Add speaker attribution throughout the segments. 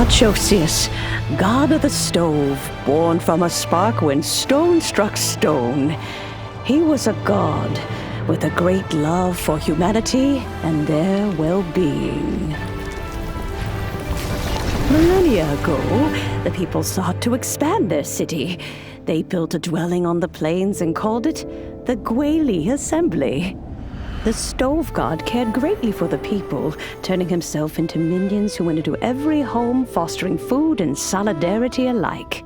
Speaker 1: Archosius, god of the stove, born from a spark when stone struck stone. He was a god with a great love for humanity and their well-being. Millennia ago, the people sought to expand their city. They built a dwelling on the plains and called it the Gwali Assembly. The stove god cared greatly for the people, turning himself into minions who went into every home, fostering food and solidarity alike.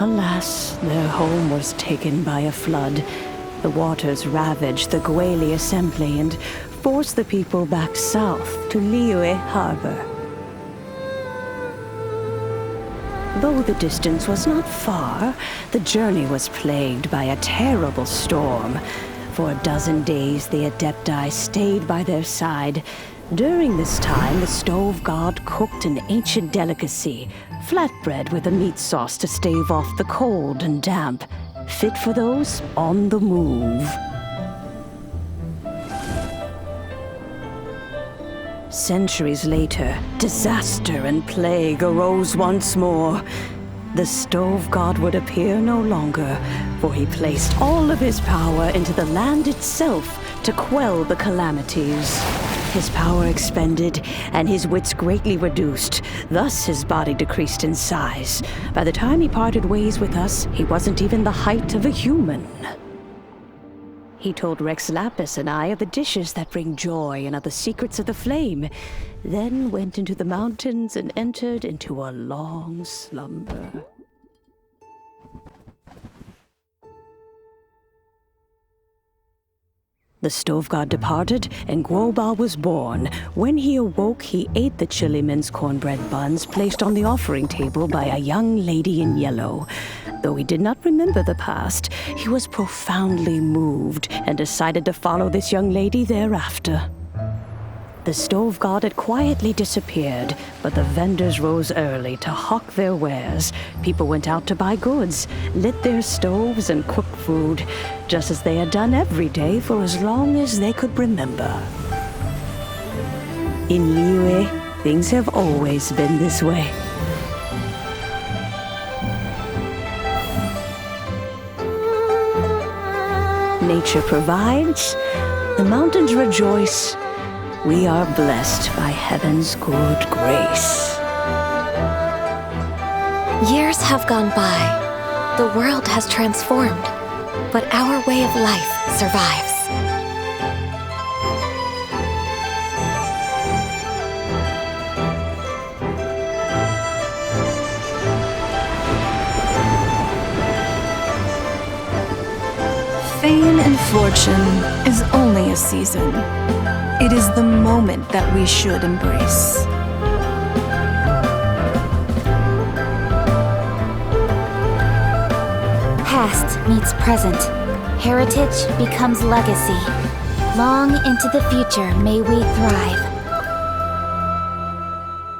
Speaker 1: Alas, their home was taken by a flood. The waters ravaged the Gwali Assembly and forced the people back south to Liyue Harbor. Though the distance was not far, the journey was plagued by a terrible storm. For a dozen days, the Adepti stayed by their side. During this time, the stove god cooked an ancient delicacy, flatbread with a meat sauce to stave off the cold and damp, fit for those on the move. Centuries later, disaster and plague arose once more. The stove god would appear no longer, for he placed all of his power into the land itself to quell the calamities. His power expended, and his wits greatly reduced. Thus his body decreased in size. By the time he parted ways with us, he wasn't even the height of a human. He told Rex Lapis and I of the dishes that bring joy and of the secrets of the flame, then went into the mountains and entered into a long slumber. The stove god departed, and Guoba was born. When he awoke, he ate the chili mince cornbread buns placed on the offering table by a young lady in yellow. Though he did not remember the past, he was profoundly moved and decided to follow this young lady thereafter. The stove god had quietly disappeared, but the vendors rose early to hawk their wares. People went out to buy goods, lit their stoves, and cooked food, just as they had done every day for as long as they could remember. In Liyue, things have always been this way. Nature provides, the mountains rejoice. We are blessed by heaven's good grace.
Speaker 2: Years have gone by. The world has transformed, but our way of life survives.
Speaker 3: Fame and fortune is only a season. It is the moment that we should embrace.
Speaker 2: Past meets present. Heritage becomes legacy. Long into the future may we thrive.